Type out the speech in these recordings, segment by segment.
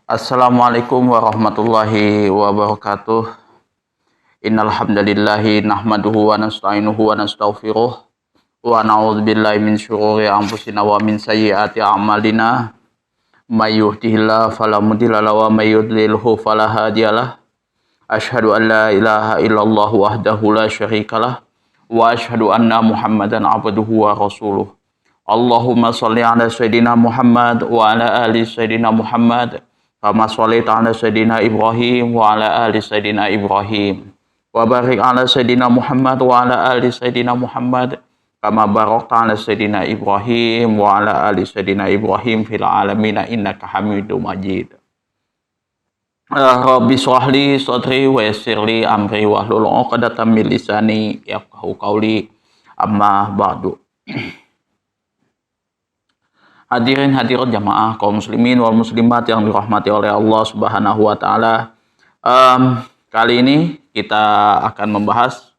Assalamualaikum warahmatullahi wabarakatuh. Innal hamdalillahi nahmaduhu wa nasta'inuhu wa nastaghfiruh wa na'udzubillahi min syururi anfusina wa min sayyiati a'malina. May yahdihillahu fala mudilla lahu wa may yudlilhu fala hadiyalah. Asyhadu an la ilaha illallah wahdahu la syarikalah wa asyhadu anna Muhammadan abduhu wa rasuluh. Allahumma shalli ala sayyidina Muhammad wa ala ali sayyidina Muhammad. Kama sholaita ala sayyidina Ibrahim wa ala ali sayyidina Ibrahim. Wa barik ala sayyidina Muhammad wa ala ali sayyidina Muhammad. Kama barakta ala sayyidina Ibrahim wa ala ali sayyidina Ibrahim fil alamin innaka Hamidum Majid. Rabbi shrah li sadri wa yassir li amri wahlul 'uqdatam min lisani yafqahu qawli. Amma ba'du. Hadirin hadirat jamaah kaum muslimin wal muslimat yang dirahmati oleh Allah Subhanahu wa taala. Kali ini kita akan membahas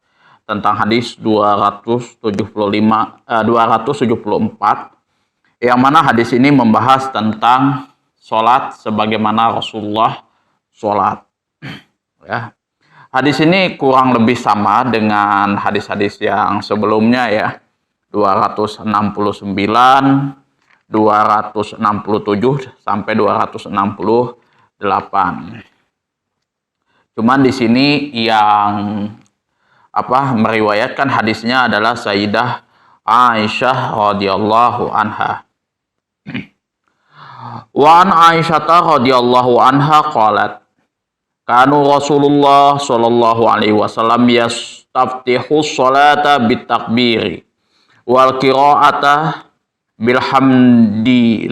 tentang hadis 274 yang mana hadis ini membahas tentang salat sebagaimana Rasulullah salat. Ya. Hadis ini kurang lebih sama dengan hadis-hadis yang sebelumnya ya. 269 267 sampai 268. Cuman di sini yang meriwayatkan hadisnya adalah Sayyidah Aisyah radhiyallahu anha. Wa an Aisyah radhiyallahu anha qalat kanu Rasulullah sallallahu alaihi wasallam yastaftihu sholata bitakbiri wal qira'ata bilhamdillahi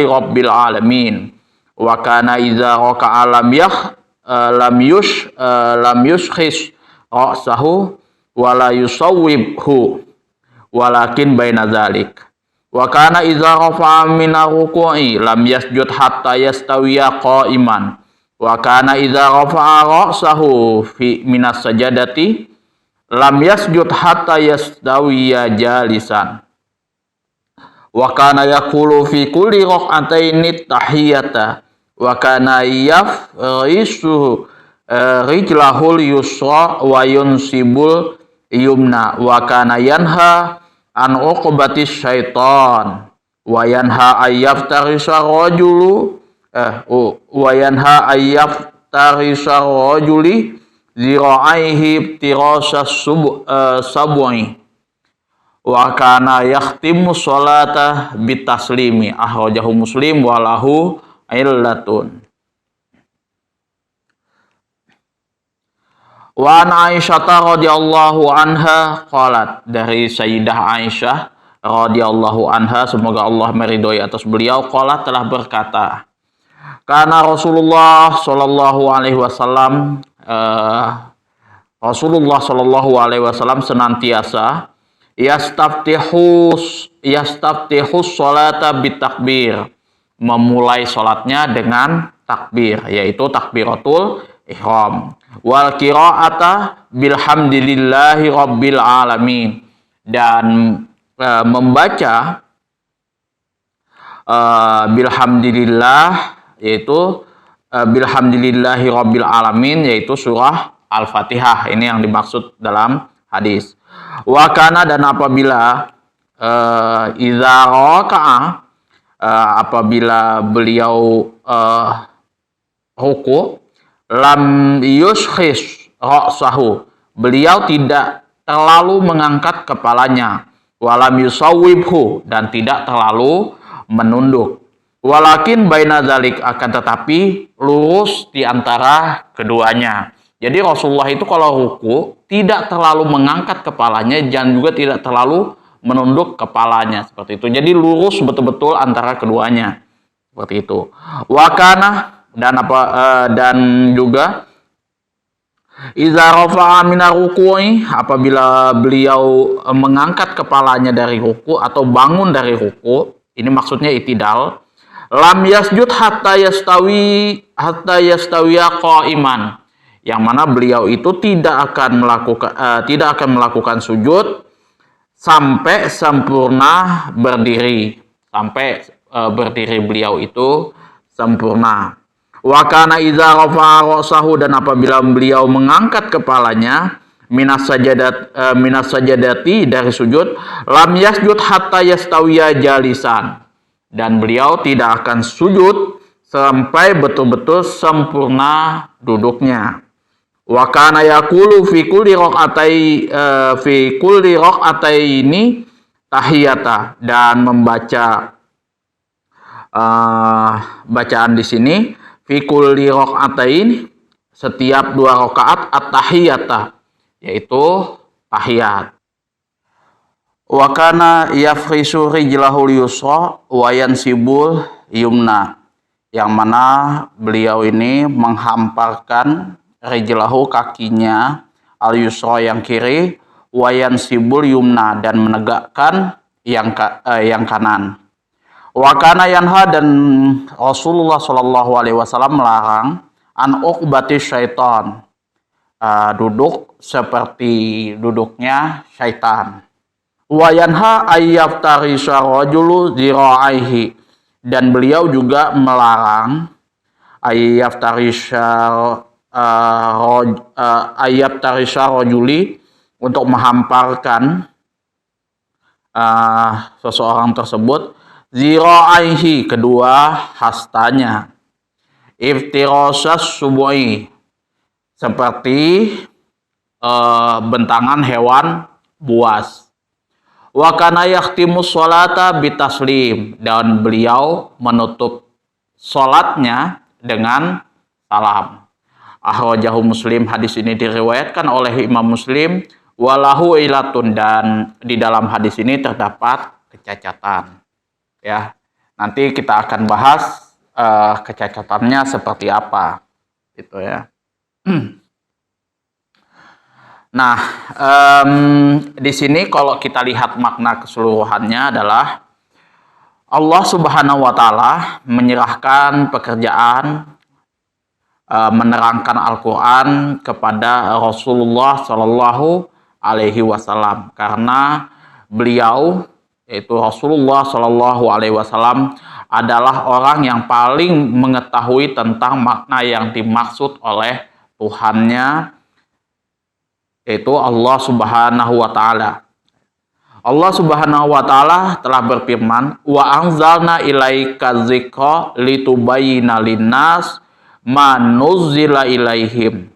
rabbil alamin wa kana idza raka'a lam yushkhis ra'sahu wa la yusawwibhu walakin baina dzalik wa kana idza rafa'a min ruku'i lam yasjud hatta yastawiya qa'iman wa kana idza rafa'a ra'sahu fi minas sajadati lam yasjud hatta yastawiya jalisan. Wa kana yaqulu fi kulli rak'ataini tahiyata wa kana yafrisu rijlahul yusra wa yunsibul yumna wa kana yanha an uqbatis syaitan wa yanha ayyaftarisa rajulu wa yanha ayyaftarisa rajuli zira'aihi tirasas sab'i wa kana yakhtimu sholata bitaslimi akhrajahu Muslim wa lahu illatun. Wa an Aisyah radhiyallahu anha qalat, dari Sayyidah Aisyah radhiyallahu anha, semoga Allah meridhoi atas beliau, qalat telah berkata, karena Rasulullah sallallahu alaihi wasallam Rasulullah sallallahu alaihi wasallam senantiasa yastaftihus sholata bitakbir, memulai sholatnya dengan takbir, yaitu takbiratul ihram, wal qira'ata bilhamdillahi rabbil alamin, dan membaca bilhamdillah, yaitu bilhamdillahi rabbil alamin, yaitu surah Al-Fatihah. Ini yang dimaksud dalam hadis. Wa kana, dan apabila idza raka'a, apabila beliau ruku, lam yushkhis ra'sahu, beliau tidak terlalu mengangkat kepalanya, walam yusawwibhu, dan tidak terlalu menunduk, walakin baina dzalik, akan tetapi lurus di antara keduanya. Jadi Rasulullah itu kalau ruku tidak terlalu mengangkat kepalanya dan juga tidak terlalu menunduk kepalanya, seperti itu. Jadi lurus betul-betul antara keduanya, seperti itu. Wakana, dan juga iza rafa'a minar ruku'i, apabila beliau mengangkat kepalanya dari ruku atau bangun dari ruku, ini maksudnya itidal. Lam yasjud hatta yastawiya qa'iman, yang mana beliau itu tidak akan melakukan sujud sampai sempurna berdiri, sampai berdiri beliau itu sempurna. Wa kana idza rafa'a ra'sahu, dan apabila beliau mengangkat kepalanya minas sajadati dari sujud, lam yasjud hatta yastawiya jalisan, dan beliau tidak akan sujud sampai betul-betul sempurna duduknya. Wa kana yaqulu fi kulli raqataini tahiyata, dan membaca bacaan di sini fi kulli raqatain, setiap 2 rakaat at-tahiyata, yaitu tahiyat. Wa kana yafrisu rijlahul yusra wa yansibul yumna, yang mana beliau ini menghamparkan rijlahu, kakinya, al yusra yang kiri, wa yansibul yumna, dan menegakkan yang kanan. Wa kana yanha, dan Rasulullah Shallallahu alaihi wasallam melarang an uqbati syaitan, duduk seperti duduknya syaitan. Wa yanha ayyaftarisha rajulu zira'aihi, dan beliau juga melarang ayyaftarisha rajuli, untuk menghamparkan seseorang tersebut, zira'aihi, kedua hastanya, iftirasas subuhi, seperti bentangan hewan buas. Wa kana yahtimus sholata bitaslim, dan beliau menutup sholatnya dengan salam. Akhrajahu Muslim, hadis ini diriwayatkan oleh Imam Muslim. Walahu ilatun, dan di dalam hadis ini terdapat kecacatan. Ya, nanti kita akan bahas kecacatannya seperti apa, gitu ya. Nah, di sini kalau kita lihat makna keseluruhannya adalah Allah Subhanahu wa Ta'ala menyerahkan pekerjaan menerangkan Al-Quran kepada Rasulullah Shallallahu alaihi wasallam, karena beliau, yaitu Rasulullah Shallallahu alaihi wasallam, adalah orang yang paling mengetahui tentang makna yang dimaksud oleh Tuhannya, yaitu Allah Subhanahu wa Ta'ala. Allah Subhanahu wa Ta'ala telah berfirman, wa anzalna ilaika dzikra litubayyina linnas ma nuzzila ilaihim.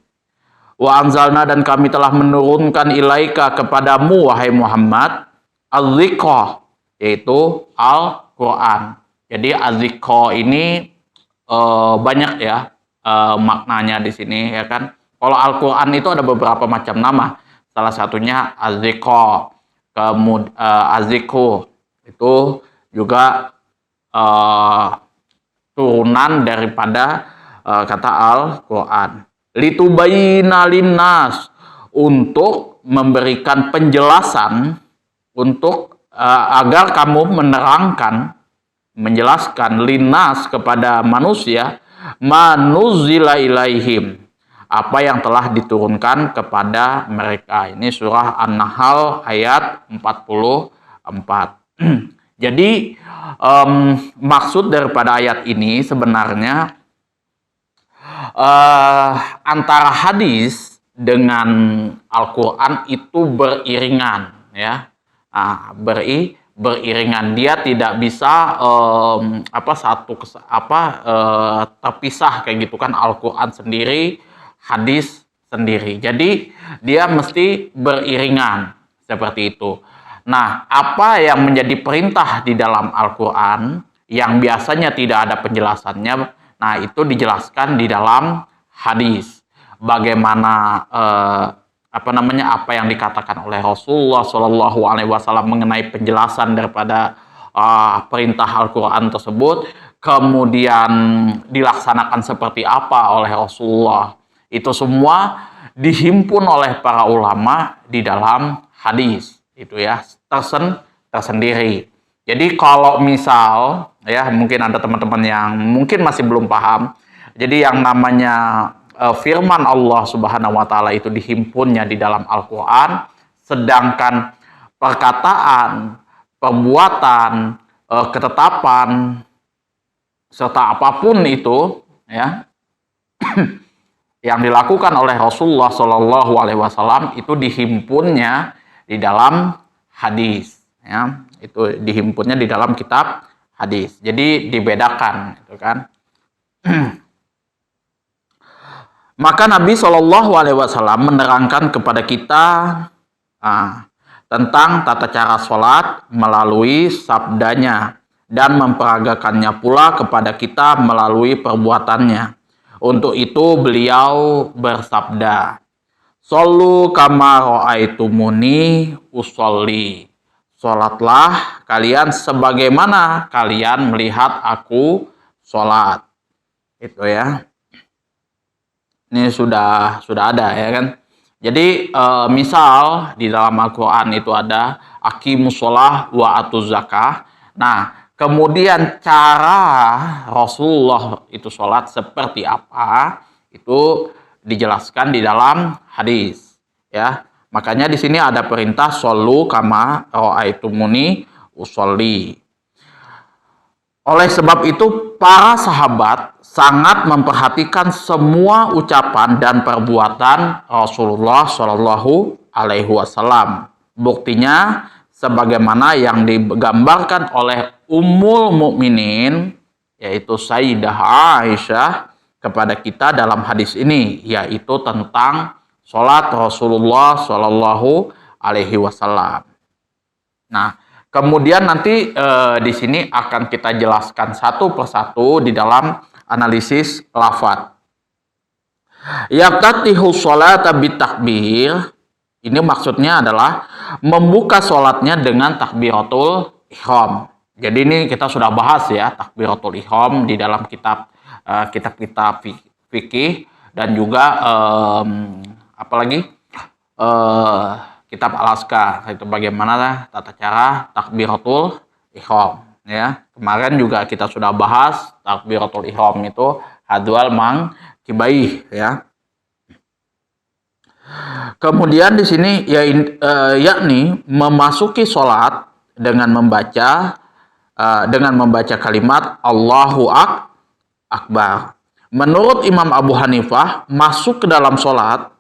Wa anzalna, dan kami telah menurunkan ilaika kepadamu wahai Muhammad, az-dzikra, yaitu Al-Quran. Jadi az-dzikra ini banyak ya maknanya di sini, ya kan. Kalau Al-Quran itu ada beberapa macam nama. Salah satunya az-dzikra, kemudian az-zikru itu juga turunan daripada kata Al-Quran. Litubayyina linnas, untuk memberikan penjelasan, untuk agar kamu menerangkan, menjelaskan linnas kepada manusia, manuzila ilaihim, apa yang telah diturunkan kepada mereka. Ini surah An-Nahl ayat 44. Jadi maksud daripada ayat ini sebenarnya antara hadis dengan Al-Quran itu beriringan, ya. Beriringan. Dia tidak bisa terpisah kayak gitu kan, Al-Quran sendiri, hadis sendiri. Jadi dia mesti beriringan seperti itu. Nah, apa yang menjadi perintah di dalam Al-Quran yang biasanya tidak ada penjelasannya, nah itu dijelaskan di dalam hadis. Bagaimana apa yang dikatakan oleh Rasulullah Shallallahu alaihi wasallam mengenai penjelasan daripada perintah Al-Quran tersebut, kemudian dilaksanakan seperti apa oleh Rasulullah. Itu semua dihimpun oleh para ulama di dalam hadis, itu ya, tersendiri. Jadi kalau misal ya, mungkin ada teman-teman yang mungkin masih belum paham. Jadi yang namanya firman Allah Subhanahu wa Ta'ala itu dihimpunnya di dalam Al-Quran, sedangkan perkataan, perbuatan, ketetapan serta apapun itu ya, yang dilakukan oleh Rasulullah Shallallahu Alaihi Wasallam itu dihimpunnya di dalam hadis, ya, itu dihimpunnya di dalam kitab hadis. Jadi dibedakan, itu kan. Maka Nabi Shallallahu Alaihi Wasallam menerangkan kepada kita tentang tata cara sholat melalui sabdanya dan memperagakannya pula kepada kita melalui perbuatannya. Untuk itu beliau bersabda, "Shollu kama ra'aitumuni usolli." Sholatlah kalian sebagaimana kalian melihat aku sholat. Itu ya. Ini sudah ada ya kan. Jadi misal di dalam Al-Quran itu ada aqimus sholah wa atuz zakah. Nah, kemudian cara Rasulullah itu sholat seperti apa itu dijelaskan di dalam hadis, ya. Makanya di sini ada perintah shollu kama ra'aitumuni usolli. Oleh sebab itu para sahabat sangat memperhatikan semua ucapan dan perbuatan Rasulullah Shallallahu Alaihi Wasallam. Buktinya sebagaimana yang digambarkan oleh Ummul Mukminin, yaitu Sayyidah Aisyah, kepada kita dalam hadis ini, yaitu tentang sholat Rasulullah Shallallahu Alaihi Wasallam. Nah, kemudian nanti di sini akan kita jelaskan satu persatu di dalam analisis lafadz. Yaftatihu sholata bitakbir. Ini maksudnya adalah membuka sholatnya dengan takbiratul ihram. Jadi ini kita sudah bahas ya takbiratul ihram di dalam kitab-kitab fikih dan juga apalagi kitab Al-Askar, itu bagaimana tata cara takbiratul ihram, ya. Kemarin juga kita sudah bahas takbiratul ihram itu hadwal mang kibaih, ya. Kemudian di sini yakni memasuki sholat dengan membaca kalimat Allahu Akbar. Menurut Imam Abu Hanifah, masuk ke dalam sholat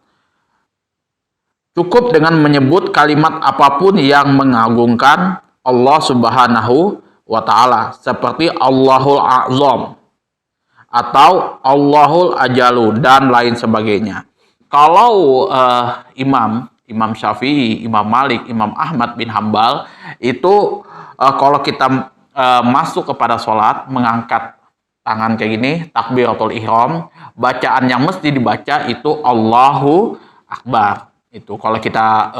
cukup dengan menyebut kalimat apapun yang mengagungkan Allah Subhanahu wa Ta'ala, seperti Allahul A'zam atau Allahul Ajalu dan lain sebagainya. Kalau Imam Syafi'i, Imam Malik, Imam Ahmad bin Hambal itu kalau kita masuk kepada sholat mengangkat tangan kayak gini, takbiratul ihram, bacaan yang mesti dibaca itu Allahu Akbar. Itu kalau kita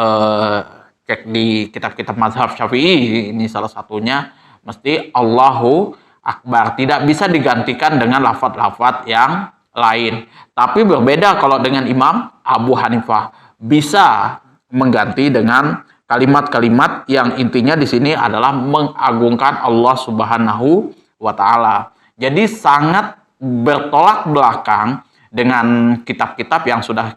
cek di kitab-kitab mazhab Syafi'i, ini salah satunya mesti Allahu Akbar. Tidak bisa digantikan dengan lafadz-lafadz yang lain. Tapi berbeda kalau dengan Imam Abu Hanifah, bisa mengganti dengan kalimat-kalimat yang intinya di sini adalah mengagungkan Allah Subhanahu wa Ta'ala. Jadi sangat bertolak belakang dengan kitab-kitab yang sudah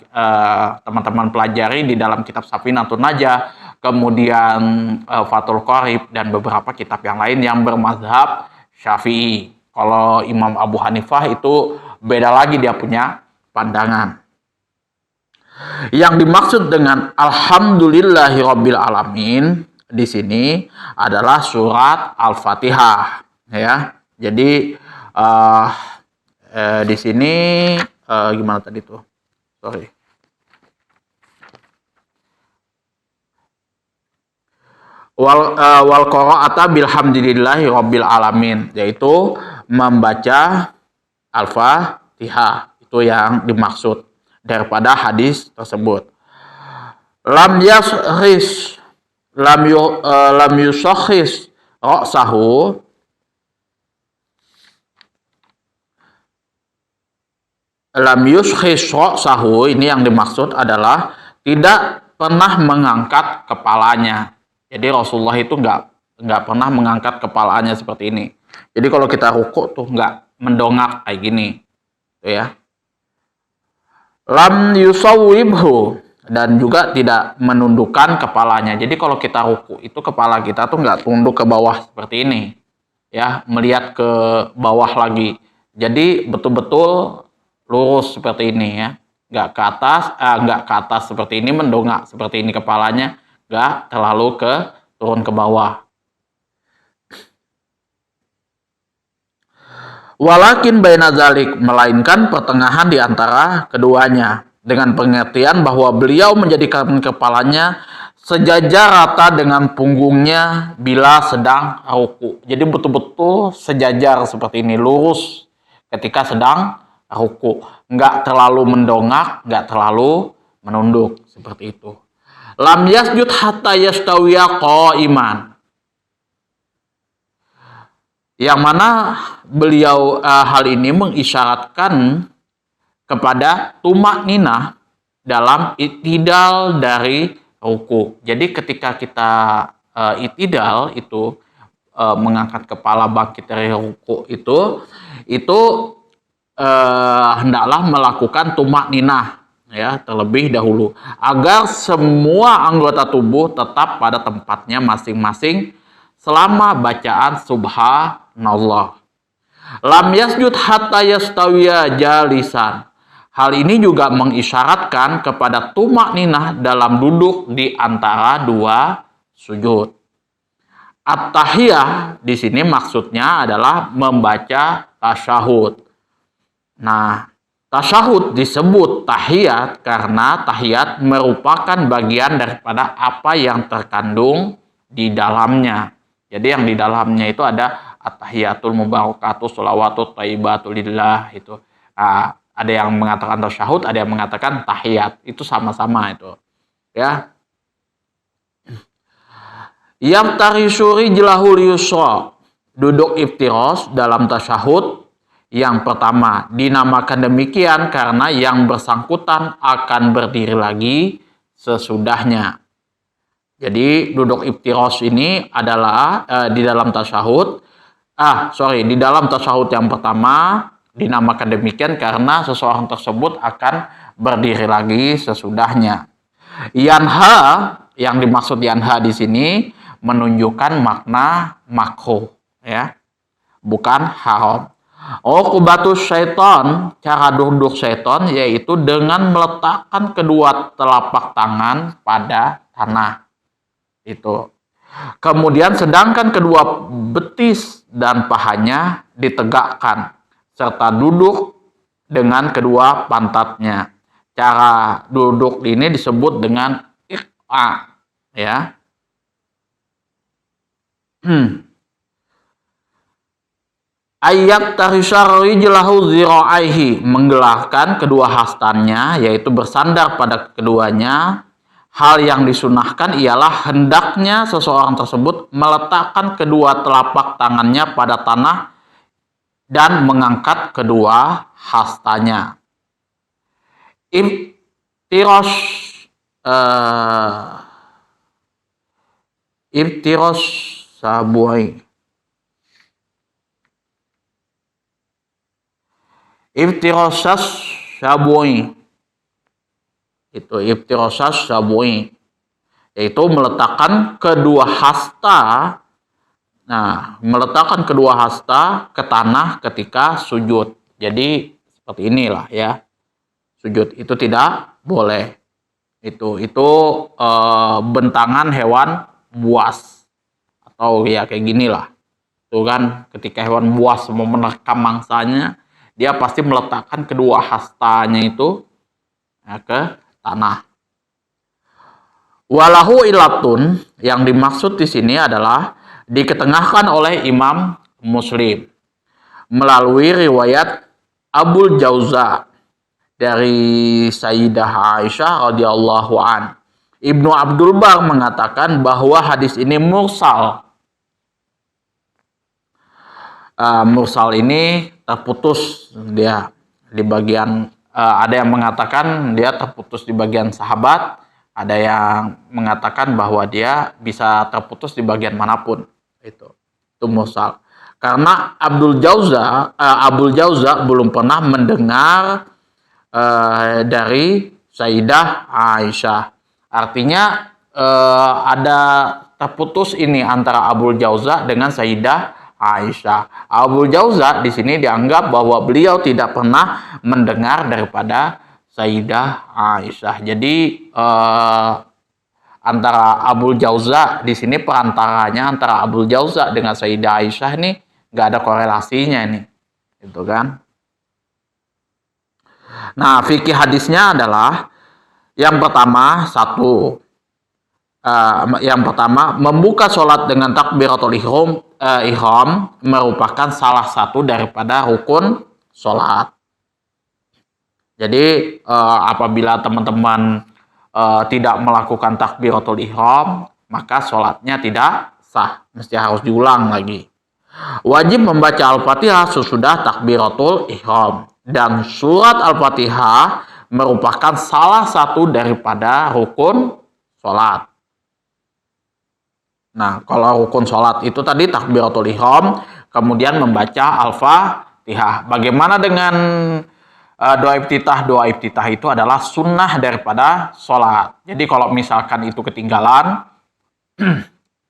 teman-teman pelajari di dalam kitab Safinatun Najah, kemudian Fathul Qorib, dan beberapa kitab yang lain yang bermazhab Syafi'i. Kalau Imam Abu Hanifah itu beda lagi, dia punya pandangan. Yang dimaksud dengan Alhamdulillahirabbil alamin di sini adalah surat Al-Fatihah, ya. Jadi di sini gimana tadi tuh? Sorry. Wal qira'ata bilhamdillahi rabbil alamin, yaitu membaca Al-Fatihah, itu yang dimaksud daripada hadis tersebut. Lam yusakhis ra'sahu, lam yushkhis ra'sahu, ini yang dimaksud adalah tidak pernah mengangkat kepalanya. Jadi Rasulullah itu nggak pernah mengangkat kepalanya seperti ini. Jadi kalau kita rukuk tuh nggak mendongak kayak gini, tuh ya. Lam yusawwibhu, dan juga tidak menundukkan kepalanya. Jadi kalau kita rukuk itu kepala kita tuh nggak tunduk ke bawah seperti ini, ya, melihat ke bawah lagi. Jadi betul-betul lurus seperti ini ya, nggak ke atas seperti ini, mendongak seperti ini kepalanya, nggak terlalu turun ke bawah. Walakin baina zalik, melainkan pertengahan di antara keduanya, dengan pengertian bahwa beliau menjadikan kepalanya sejajar rata dengan punggungnya bila sedang ruku. Jadi betul-betul sejajar seperti ini, lurus ketika sedang ruku. Nggak terlalu mendongak, nggak terlalu menunduk, seperti itu. Lam yasjud hatta yastawiya qa'iman. Yang mana beliau hal ini mengisyaratkan kepada tumak ninah dalam itidal dari ruku. Jadi ketika kita itidal itu mengangkat kepala bangkit dari ruku itu hendaklah melakukan tumak ninah ya terlebih dahulu agar semua anggota tubuh tetap pada tempatnya masing-masing selama bacaan subhanallah. Lam yasjud hatta yastawiya jalisan. Hal ini juga mengisyaratkan kepada tumak ninah dalam duduk di antara dua sujud. At-tahiyah di sini maksudnya adalah membaca tasyahud. Nah, tasyahud disebut tahiyat karena tahiyat merupakan bagian daripada apa yang terkandung di dalamnya. Jadi yang di dalamnya itu ada at-tahiyatul mubarakatuh sholawatut thayyibatul lillah itu. Ada yang mengatakan tasyahud, ada yang mengatakan tahiyat. Itu sama-sama itu. Ya. Yaftarishu rijlahul yusra. Duduk iftiros dalam tasyahud yang pertama dinamakan demikian karena yang bersangkutan akan berdiri lagi sesudahnya. Jadi duduk iftiros ini adalah di dalam tasyahud. Di dalam tasyahud yang pertama dinamakan demikian karena seseorang tersebut akan berdiri lagi sesudahnya. Yanha, yang dimaksud yanha di sini menunjukkan makna makruh ya, bukan haram. Uqubatus syaitan, cara duduk syaitan yaitu dengan meletakkan kedua telapak tangan pada tanah. Itu. Kemudian sedangkan kedua betis dan pahanya ditegakkan serta duduk dengan kedua pantatnya. Cara duduk ini disebut dengan iq'a ya. Ayat tarisar rijlahu zira'aihi, menggelarkan kedua hastannya yaitu bersandar pada keduanya. Hal yang disunahkan ialah hendaknya seseorang tersebut meletakkan kedua telapak tangannya pada tanah dan mengangkat kedua hastanya. Ibtiros sabuai. Ibtirosas sabuai. Itu ibtirosas sabu'i, yaitu meletakkan kedua hasta. Nah, meletakkan kedua hasta ke tanah ketika sujud. Jadi seperti inilah ya, sujud itu tidak boleh. Itu bentangan hewan buas atau ya kayak ginilah. Itu kan ketika hewan buas mau menerkam mangsanya, dia pasti meletakkan kedua hastanya itu ke tanah. Walahu ilatun, yang dimaksud di sini adalah diketengahkan oleh Imam Muslim melalui riwayat Abul Jauza dari Sayyidah Aisyah radhiyallahu an. Ibnu Abdul Bar mengatakan bahwa hadis ini mursal. Mursal ini terputus dia di bagian. Ada yang mengatakan dia terputus di bagian sahabat, ada yang mengatakan bahwa dia bisa terputus di bagian manapun. Itu mursal. Karena Abul Jauza belum pernah mendengar dari Sayyidah Aisyah. Artinya ada terputus ini antara Abul Jauza dengan Sayyidah Aisyah. Abu Jauza di sini dianggap bahwa beliau tidak pernah mendengar daripada Sayyidah Aisyah. Jadi antara Abu Jauza di sini perantaranya antara Abu Jauza dengan Sayyidah Aisyah ini nggak ada korelasinya ini, gitu kan? Nah, fikih hadisnya adalah yang pertama yang pertama membuka sholat dengan takbiratul ihram merupakan salah satu daripada rukun sholat. Jadi apabila teman-teman tidak melakukan takbiratul ihram, maka sholatnya tidak sah, mesti harus diulang lagi. Wajib membaca Al-Fatihah sesudah takbiratul ihram, dan surat Al-Fatihah merupakan salah satu daripada rukun sholat. Nah, kalau rukun sholat itu tadi takbiratul ihram, kemudian membaca Al-Fatihah. Bagaimana dengan doa iftitah? Doa iftitah itu adalah sunnah daripada sholat. Jadi kalau misalkan itu ketinggalan,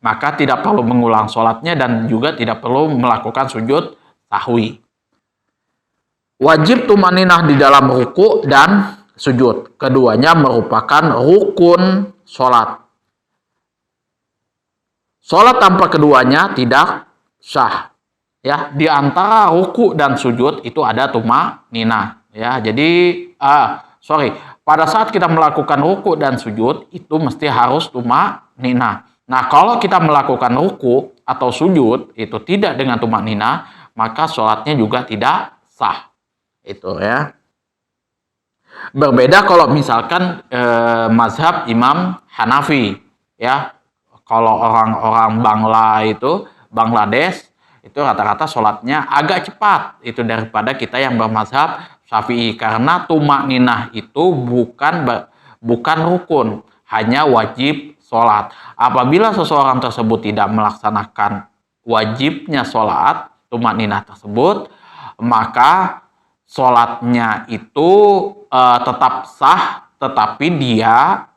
maka tidak perlu mengulang sholatnya dan juga tidak perlu melakukan sujud sahwi. Wajib tumaninah di dalam ruku dan sujud. Keduanya merupakan rukun sholat. Sholat tanpa keduanya tidak sah. Ya, di antara ruku dan sujud itu ada tumaninah. Ya, jadi pada saat kita melakukan ruku dan sujud itu mesti harus tumaninah. Nah, kalau kita melakukan ruku atau sujud itu tidak dengan tumaninah, maka sholatnya juga tidak sah. Itu ya. Berbeda kalau misalkan mazhab Imam Hanafi, ya. Kalau orang-orang Bangladesh itu rata-rata sholatnya agak cepat itu daripada kita yang bermazhab Syafi'i, karena tumaninah itu bukan rukun, hanya wajib sholat. Apabila seseorang tersebut tidak melaksanakan wajibnya sholat tumaninah tersebut, maka sholatnya itu tetap sah, tetapi dia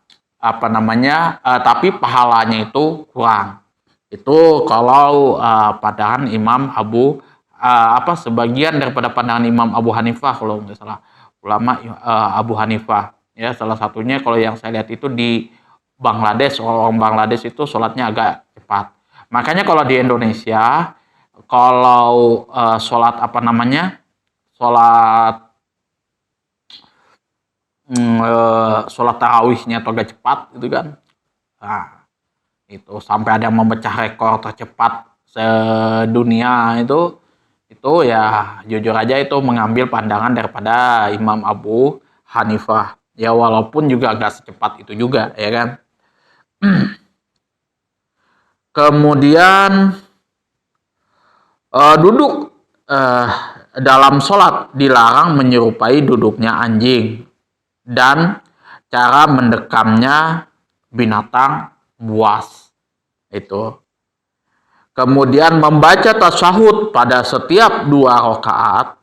tapi pahalanya itu kurang. Itu kalau pandangan Imam sebagian daripada pandangan Imam Abu Hanifah, kalau nggak salah ulama Abu Hanifah, ya salah satunya. Kalau yang saya lihat itu di Bangladesh, orang Bangladesh itu sholatnya agak cepat. Makanya kalau di Indonesia, kalau sholat sholat tarawihnya atau agak cepat gitu kan, nah itu sampai ada yang memecah rekor tercepat sedunia itu ya jujur aja itu mengambil pandangan daripada Imam Abu Hanifah, ya walaupun juga agak secepat itu juga, ya kan. Kemudian duduk dalam sholat dilarang menyerupai duduknya anjing dan cara mendekamnya binatang buas itu. Kemudian membaca tasyahud pada setiap 2 rakaat.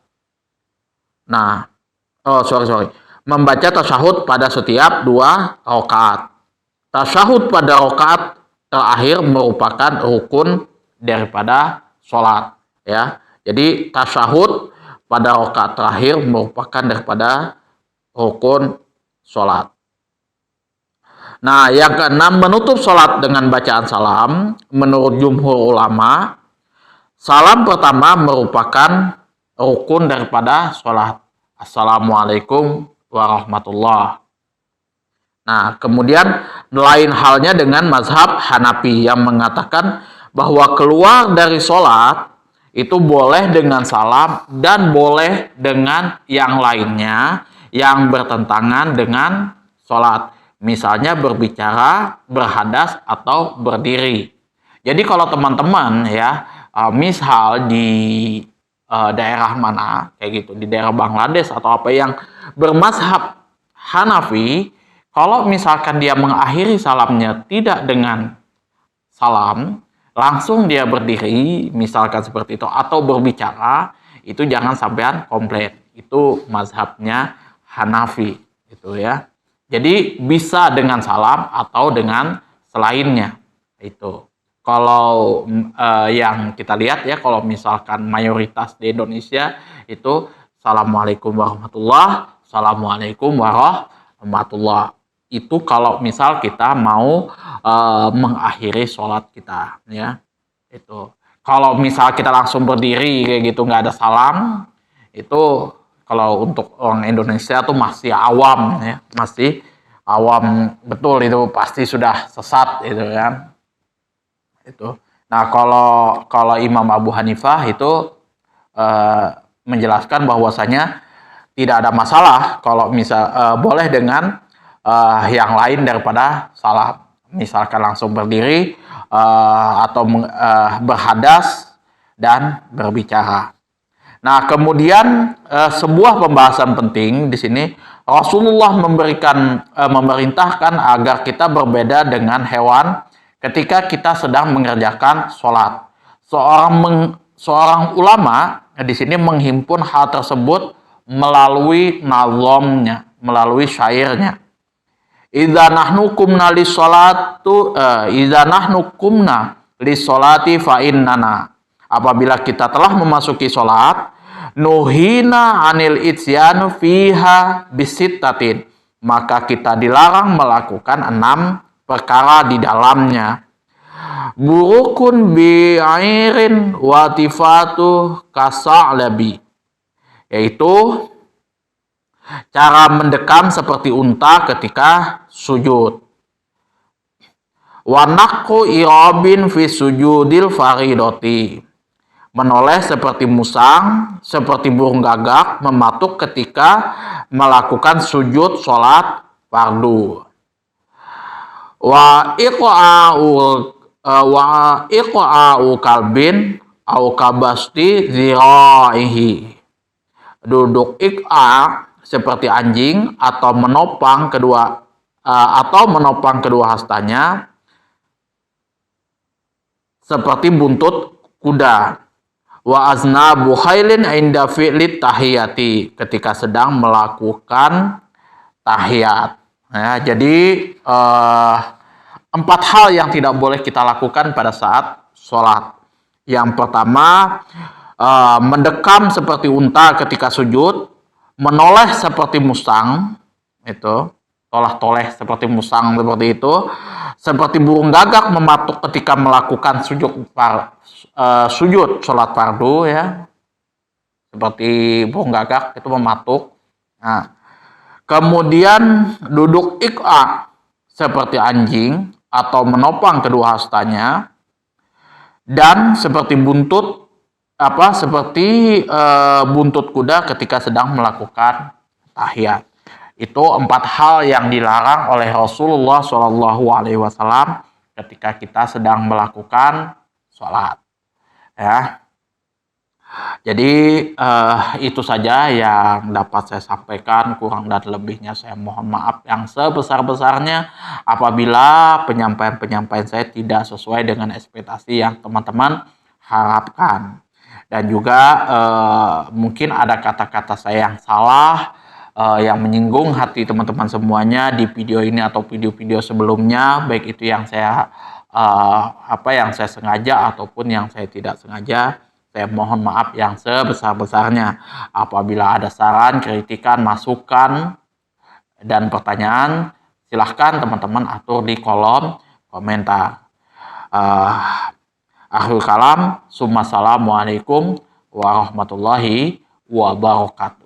Membaca tasyahud pada setiap 2 rakaat. Tasyahud pada rakaat terakhir merupakan rukun daripada sholat, ya. Jadi tasyahud pada rakaat terakhir merupakan daripada rukun sholat. Nah, yang keenam, menutup sholat dengan bacaan salam. Menurut jumhur ulama, salam pertama merupakan rukun daripada sholat. Assalamualaikum warahmatullah. Nah, kemudian lain halnya dengan mazhab Hanafi yang mengatakan bahwa keluar dari sholat itu boleh dengan salam dan boleh dengan yang lainnya yang bertentangan dengan sholat. Misalnya berbicara, berhadas, atau berdiri. Jadi kalau teman-teman ya, misal di daerah mana, kayak gitu, di daerah Bangladesh atau apa yang bermazhab Hanafi, kalau misalkan dia mengakhiri salamnya tidak dengan salam, langsung dia berdiri, misalkan seperti itu, atau berbicara, itu jangan sampean komplain. Itu mazhabnya Hanafi, gitu ya. Jadi bisa dengan salam atau dengan selainnya, itu. Kalau yang kita lihat ya, kalau misalkan mayoritas di Indonesia itu Assalamualaikum warahmatullah, Assalamualaikum warahmatullah. Itu kalau misal kita mau mengakhiri sholat kita, ya. Itu. Kalau misal kita langsung berdiri kayak gitu nggak ada salam, itu kalau untuk orang Indonesia tuh masih awam, ya, masih awam betul, itu pasti sudah sesat gitu kan. Itu. Nah, kalau Imam Abu Hanifah itu menjelaskan bahwasanya tidak ada masalah kalau misal boleh dengan yang lain daripada salam. Misalkan langsung berdiri atau berhadas dan berbicara. Nah, kemudian sebuah pembahasan penting di sini, Rasulullah memerintahkan agar kita berbeda dengan hewan ketika kita sedang mengerjakan sholat. Seorang ulama di sini menghimpun hal tersebut melalui nazomnya, melalui syairnya. Idza nahnu kumna lis-sholati fa innana. Apabila kita telah memasuki sholat, nuhina anil ityanu fiha bisittatin, maka kita dilarang melakukan 6 perkara di dalamnya. Burukun bi'airin watifatu kasa'labi, yaitu cara mendekam seperti unta ketika sujud. Wanakku irobin fi sujudil faridoti, menoleh seperti musang, seperti burung gagak mematuk ketika melakukan sujud sholat fardu. Wa iqa'u kalbin au kabasti zira'ihi, duduk iqa seperti anjing atau menopang kedua hastanya seperti buntut kuda. Wa aznabu khailin inda fi'lit tahiyati, ketika sedang melakukan tahiyat. Ya, jadi 4 hal yang tidak boleh kita lakukan pada saat sholat. Yang pertama, mendekam seperti unta ketika sujud, menoleh seperti musang, itu tolah-toleh seperti musang seperti itu, seperti burung gagak mematuk ketika melakukan sujud sholat fardu, ya, seperti burung gagak itu mematuk. Nah, kemudian duduk iqa seperti anjing atau menopang kedua hastanya, dan seperti buntut kuda ketika sedang melakukan tahiyat. Itu 4 hal yang dilarang oleh Rasulullah SAW ketika kita sedang melakukan sholat. Ya. Jadi itu saja yang dapat saya sampaikan. Kurang dan lebihnya saya mohon maaf yang sebesar-besarnya apabila penyampaian saya tidak sesuai dengan ekspektasi yang teman-teman harapkan. Dan juga mungkin ada kata-kata saya yang salah, yang menyinggung hati teman-teman semuanya di video ini atau video-video sebelumnya, baik itu yang saya sengaja ataupun yang saya tidak sengaja. Saya mohon maaf yang sebesar-besarnya. Apabila ada saran, kritikan, masukan, dan pertanyaan, silahkan teman-teman atur di kolom komentar. Akhirul kalam, Assalamualaikum warahmatullahi wabarakatuh.